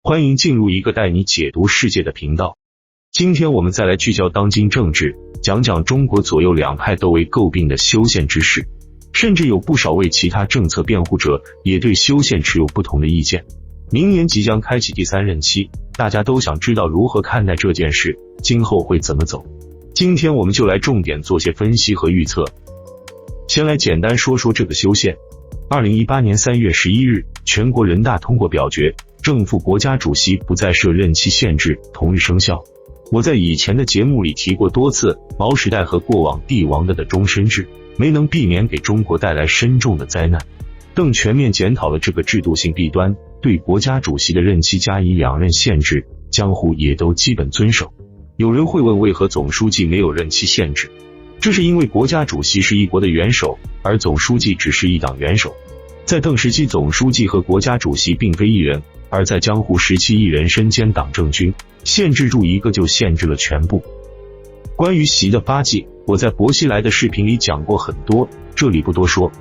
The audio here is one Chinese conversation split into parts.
欢迎进入一个带你解读世界的频道。今天我们再来聚焦当今政治，讲讲中国左右两派都为诟病的修宪之事，甚至有不少为其他政策辩护者也对修宪持有不同的意见。明年即将开启第3任期，大家都想知道如何看待这件事，今后会怎么走。今天我们就来重点做些分析和预测。先来简单说说这个修宪。2018年3月11日，全国人大通过表决，正副国家主席不再设任期限制，同日生效。我在以前的节目里提过多次，毛时代和过往帝王的终身制没能避免给中国带来深重的灾难，更全面检讨了这个制度性弊端，对国家主席的任期加以2任限制，江湖也都基本遵守。有人会问，为何总书记没有任期限制？这是因为国家主席是一国的元首，而总书记只是一党元首。在邓时期，总书记和国家主席并非一人，而在江户时期，一人身兼党政军，限制住一个就限制了全部。关于习的发迹，我在薄熙来的视频里讲过很多，这里不多说。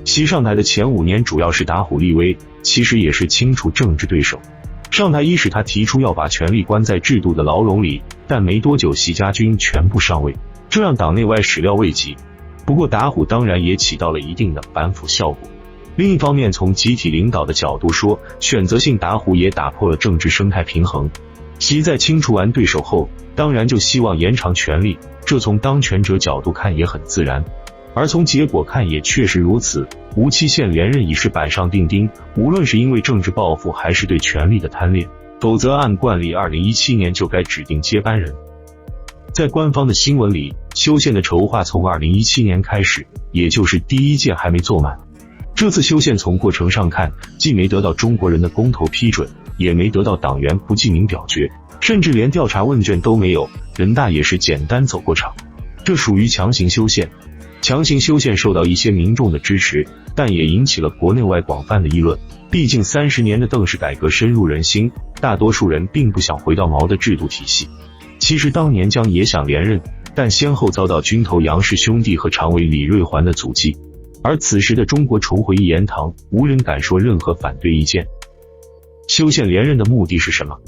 习上台的前5年主要是打虎立威，其实也是清除政治对手。上台伊始，他提出要把权力关在制度的牢笼里，但没多久习家军全部上位，这让党内外始料未及。不过打虎当然也起到了一定的反腐效果。另一方面，从集体领导的角度说，选择性打虎也打破了政治生态平衡。习在清除完对手后，当然就希望延长权力，这从当权者角度看也很自然，而从结果看也确实如此。无期限连任已是板上钉钉，无论是因为政治抱负还是对权力的贪恋，否则按惯例2017年就该指定接班人。在官方的新闻里，修宪的筹划从2017年开始，也就是第1届还没做满。这次修宪从过程上看，既没得到中国人的公投批准，也没得到党员不记名表决，甚至连调查问卷都没有，人大也是简单走过场。这属于强行修宪。强行修宪受到一些民众的支持，但也引起了国内外广泛的议论。毕竟30年的邓氏改革深入人心，大多数人并不想回到毛的制度体系。其实当年江也想连任，但先后遭到军头杨氏兄弟和常委李瑞环的阻击。而此时的中国重回一言堂，无人敢说任何反对意见。修宪连任的目的是什么？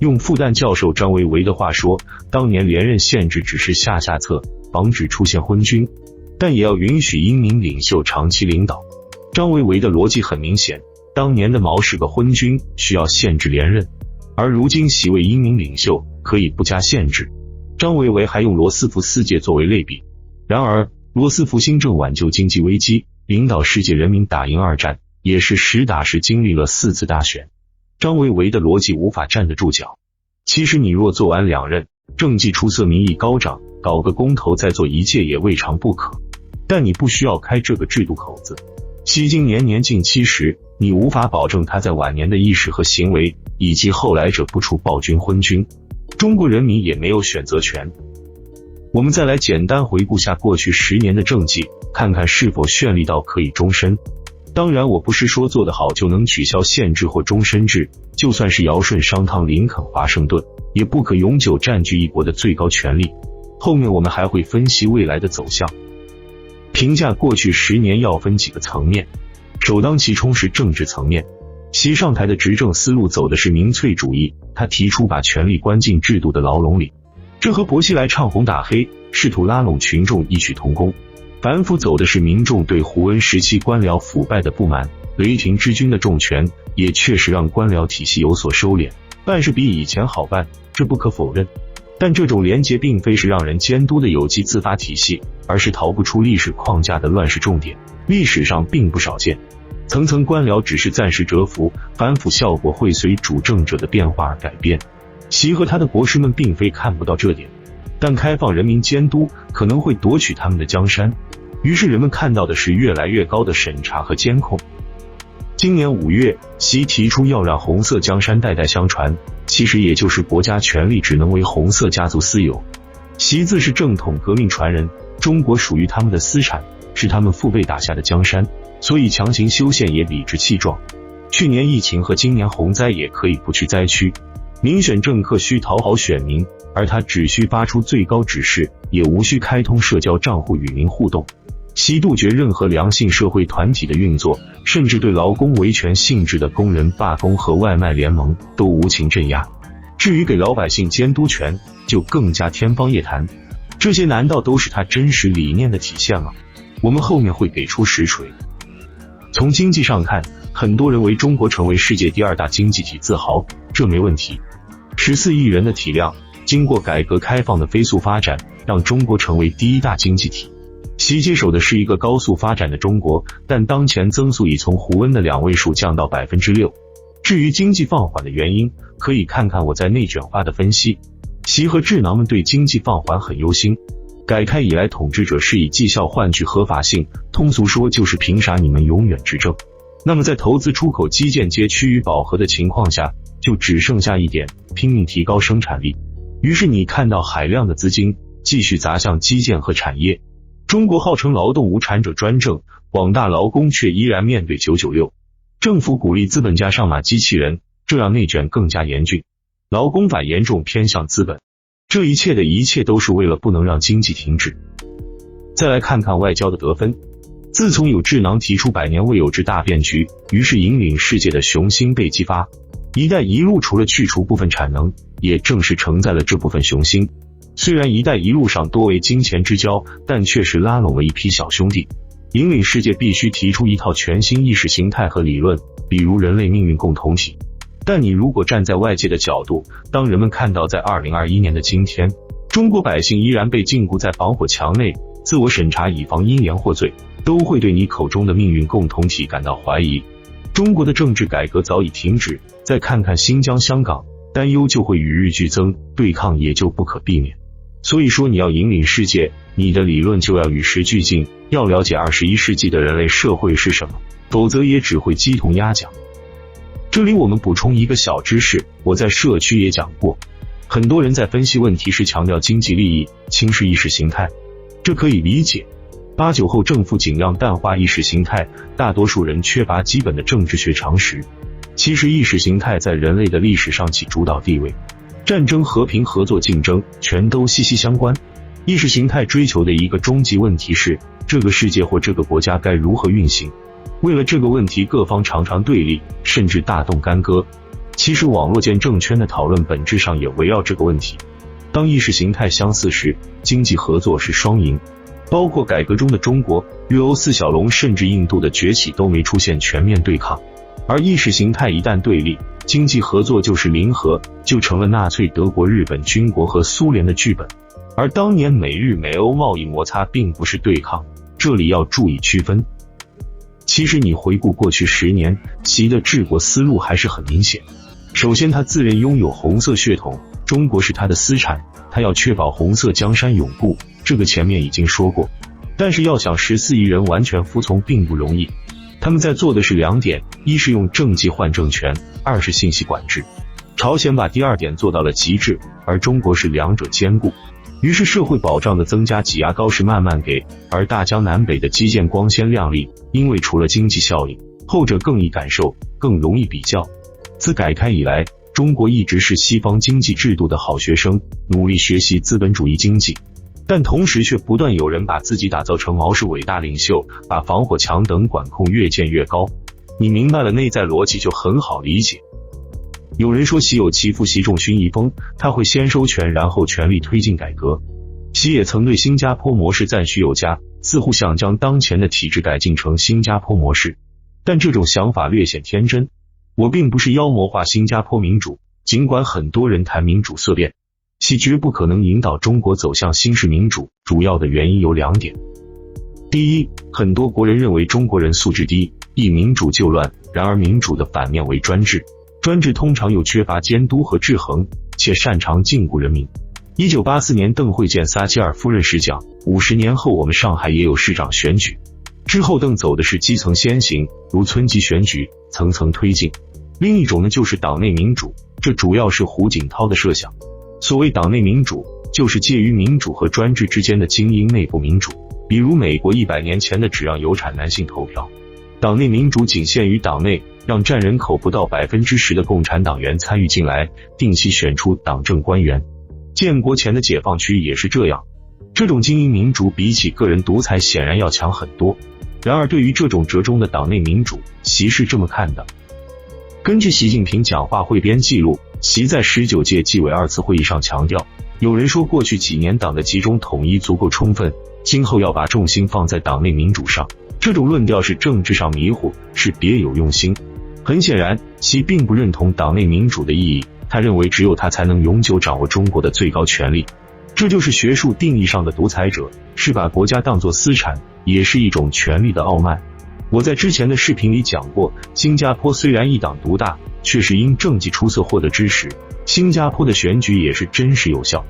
用复旦教授张维为的话说，当年连任限制只是下策，防止出现昏君，但也要允许英明领袖长期领导。张维为的逻辑很明显，当年的毛是个昏君，需要限制连任，而如今习为英明领袖，可以不加限制。张维为还用罗斯福4届作为类比。然而罗斯福新政挽救经济危机，领导世界人民打赢2战，也是实打实经历了4次大选。张维为的逻辑无法站得住脚。其实你若做完2任，政绩出色，民意高涨，搞个公投再做1届也未尝不可。但你不需要开这个制度口子。习今年年近70，你无法保证他在晚年的意识和行为，以及后来者不出暴君昏君，中国人民也没有选择权。我们再来简单回顾下过去10年的政绩，看看是否绚丽到可以终身。当然我不是说做得好就能取消限制或终身制，就算是尧舜商汤林肯华盛顿，也不可永久占据一国的最高权力。后面我们还会分析未来的走向。评价过去10年要分几个层面，首当其冲是政治层面。习上台的执政思路走的是民粹主义，他提出把权力关进制度的牢笼里，这和薄熙来唱红打黑，试图拉拢群众异曲同工。反腐走的是民众对胡温时期官僚腐败的不满，雷霆之军的重拳也确实让官僚体系有所收敛，办事比以前好办，这不可否认。但这种廉洁并非是让人监督的有机自发体系，而是逃不出历史框架的乱世重点，历史上并不少见。层层官僚只是暂时蛰伏，反腐效果会随主政者的变化而改变。习和他的博士们并非看不到这点，但开放人民监督可能会夺取他们的江山，于是人们看到的是越来越高的审查和监控。今年5月，习提出要让红色江山代代相传，其实也就是国家权力只能为红色家族私有。习自是正统革命传人，中国属于他们的私产，是他们父辈打下的江山，所以强行修宪也理直气壮。去年疫情和今年洪灾也可以不去灾区。民选政客需讨好选民，而他只需发出最高指示，也无需开通社交账户与民互动。习杜绝任何良性社会团体的运作，甚至对劳工维权性质的工人罢工和外卖联盟都无情镇压。至于给老百姓监督权，就更加天方夜谭。这些难道都是他真实理念的体现吗？我们后面会给出实锤。从经济上看，很多人为中国成为世界第2大经济体自豪，这没问题。14亿人的体量，经过改革开放的飞速发展，让中国成为第1大经济体。习接手的是一个高速发展的中国，但当前增速已从胡温的2位数降到 6%。至于经济放缓的原因，可以看看我在内卷化的分析。习和智囊们对经济放缓很忧心。改开以来，统治者是以绩效换取合法性，通俗说就是凭啥你们永远执政。那么在投资出口基建皆趋于饱和的情况下，就只剩下一点，拼命提高生产力。于是你看到海量的资金继续砸向基建和产业。中国号称劳动无产者专政，广大劳工却依然面对996。政府鼓励资本家上马机器人，这让内卷更加严峻。劳工法严重偏向资本，这一切都是为了不能让经济停止。再来看看外交的得分。自从有智囊提出100年未有之大变局，于是引领世界的雄心被激发。一带一路除了去除部分产能，也正是承载了这部分雄心。虽然一带一路上多为金钱之交，但确实拉拢了一批小兄弟。引领世界必须提出一套全新意识形态和理论，比如人类命运共同体。但你如果站在外界的角度，当人们看到在2021年的今天，中国百姓依然被禁锢在防火墙内，自我审查以防因言获罪，都会对你口中的命运共同体感到怀疑。中国的政治改革早已停止，再看看新疆、香港，担忧就会与日俱增，对抗也就不可避免。所以说你要引领世界，你的理论就要与时俱进，要了解21世纪的人类社会是什么，否则也只会鸡同鸭讲。这里我们补充一个小知识，我在社区也讲过，很多人在分析问题时强调经济利益，轻视意识形态，这可以理解。89后政府尽量淡化意识形态，大多数人缺乏基本的政治学常识。其实意识形态在人类的历史上起主导地位，战争、和平、合作、竞争全都息息相关。意识形态追求的一个终极问题是，这个世界或这个国家该如何运行。为了这个问题，各方常常对立，甚至大动干戈。其实网络间政圈的讨论本质上也围绕这个问题。当意识形态相似时，经济合作是双赢。包括改革中的中国、粤欧4小龙，甚至印度的崛起都没出现全面对抗。而意识形态一旦对立，经济合作就是零和，就成了纳粹德国、日本军国和苏联的剧本。而当年美日美欧贸易摩擦并不是对抗，这里要注意区分。其实你回顾过去10年，习的治国思路还是很明显。首先，他自认拥有红色血统，中国是他的私产，他要确保红色江山永固，这个前面已经说过。但是要想14亿人完全服从并不容易，他们在做的是2点，一是用政绩换政权，二是信息管制。朝鲜把第2点做到了极致，而中国是2者兼顾。于是社会保障的增加挤牙膏是慢慢给，而大江南北的基建光鲜亮丽，因为除了经济效应，后者更易感受，更容易比较。自改开以来，中国一直是西方经济制度的好学生，努力学习资本主义经济，但同时却不断有人把自己打造成毛氏伟大领袖，把防火墙等管控越建越高。你明白了内在逻辑就很好理解。有人说习有其父习仲勋遗风，他会先收权然后全力推进改革。习也曾对新加坡模式赞许有加，似乎想将当前的体制改进成新加坡模式，但这种想法略显天真。我并不是妖魔化新加坡民主，尽管很多人谈民主色变，习绝不可能引导中国走向新式民主，主要的原因有2点。第一，很多国人认为中国人素质低，以民主救乱，然而民主的反面为专制，专制通常又缺乏监督和制衡，且擅长禁锢人民。1984年邓慧见撒切尔夫人时讲，50年后我们上海也有市长选举。之后邓走的是基层先行，如村级选举，层层推进。另一种呢就是党内民主，这主要是胡锦涛的设想。所谓党内民主，就是介于民主和专制之间的精英内部民主，比如美国100年前的只让有产男性投票。党内民主仅限于党内，让占人口不到 10% 的共产党员参与进来，定期选出党政官员。建国前的解放区也是这样。这种精英民主比起个人独裁显然要强很多。然而对于这种折中的党内民主，习是这么看的。根据习近平讲话汇编记录，习在19届纪委2次会议上强调，有人说过去几年党的集中统一足够充分，今后要把重心放在党内民主上，这种论调是政治上迷糊，是别有用心。很显然，习并不认同党内民主的意义，他认为只有他才能永久掌握中国的最高权力。这就是学术定义上的独裁者，是把国家当作私产，也是一种权力的傲慢。我在之前的视频里讲过，新加坡虽然一党独大，却是因政绩出色获得支持，新加坡的选举也是真实有效。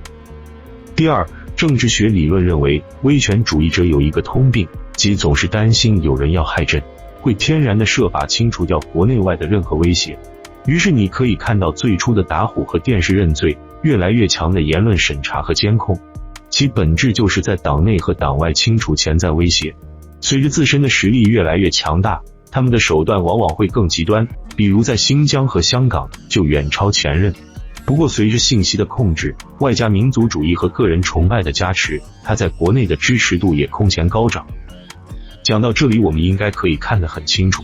第二，政治学理论认为，威权主义者有一个通病，即总是担心有人要害朕，会天然的设法清除掉国内外的任何威胁。于是你可以看到最初的打虎和电视认罪，越来越强的言论审查和监控，其本质就是在党内和党外清除潜在威胁。随着自身的实力越来越强大，他们的手段往往会更极端，比如在新疆和香港就远超前任。不过随着信息的控制，外加民族主义和个人崇拜的加持，他在国内的支持度也空前高涨。讲到这里，我们应该可以看得很清楚，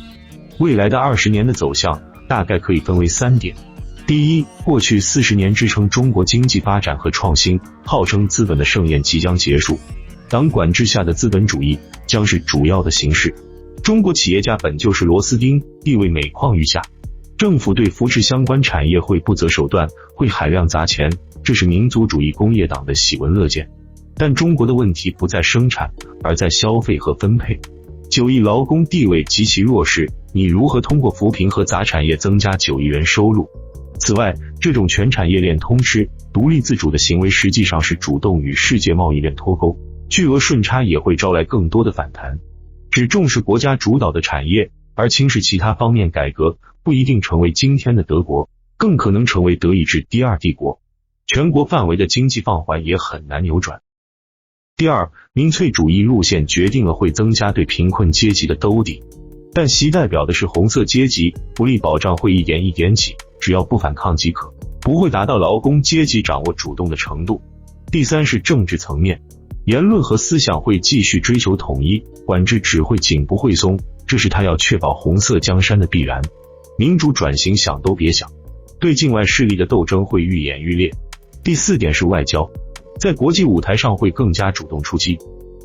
未来的20年的走向大概可以分为3点。第一，过去40年支撑中国经济发展和创新，号称资本的盛宴即将结束，党管制下的资本主义将是主要的形式。中国企业家本就是螺丝钉，地位每况愈下，政府对扶持相关产业会不择手段，会海量砸钱，这是民族主义工业党的喜闻乐见。但中国的问题不在生产，而在消费和分配。9亿劳工地位极其弱势，你如何通过扶贫和砸产业增加9亿人收入？此外，这种全产业链通吃、独立自主的行为实际上是主动与世界贸易链脱钩，巨额顺差也会招来更多的反弹。只重视国家主导的产业，而轻视其他方面改革，不一定成为今天的德国，更可能成为德意志第2帝国。全国范围的经济放缓也很难扭转。第二，民粹主义路线决定了会增加对贫困阶级的兜底，但习代表的是红色阶级，福利保障会一点一点起，只要不反抗即可，不会达到劳工阶级掌握主动的程度。第三是政治层面，言论和思想会继续追求统一，管制只会紧不会松，这是他要确保红色江山的必然。民主转型想都别想，对境外势力的斗争会愈演愈烈。第四点是外交，在国际舞台上会更加主动出击，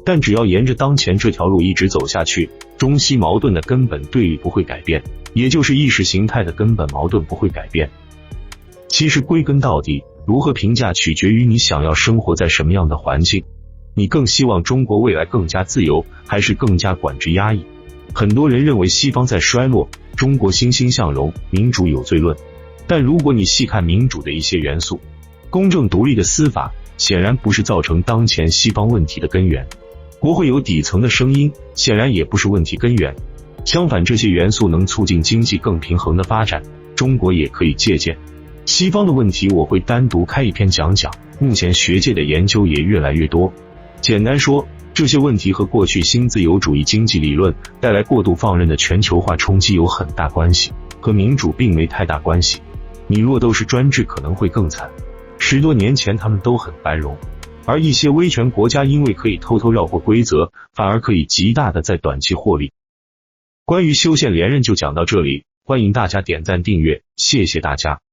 但只要沿着当前这条路一直走下去，中西矛盾的根本对立不会改变，也就是意识形态的根本矛盾不会改变。其实归根到底，如何评价取决于你想要生活在什么样的环境。你更希望中国未来更加自由，还是更加管制压抑？很多人认为西方在衰落，中国欣欣向荣，民主有罪论。但如果你细看民主的一些元素，公正独立的司法显然不是造成当前西方问题的根源，国会有底层的声音显然也不是问题根源。相反，这些元素能促进经济更平衡的发展，中国也可以借鉴。西方的问题我会单独开一篇讲讲，目前学界的研究也越来越多。简单说，这些问题和过去新自由主义经济理论带来过度放任的全球化冲击有很大关系，和民主并没太大关系。你若都是专制可能会更惨，10多年前他们都很繁荣，而一些威权国家因为可以偷偷绕过规则，反而可以极大的在短期获利。关于修宪连任就讲到这里，欢迎大家点赞订阅，谢谢大家。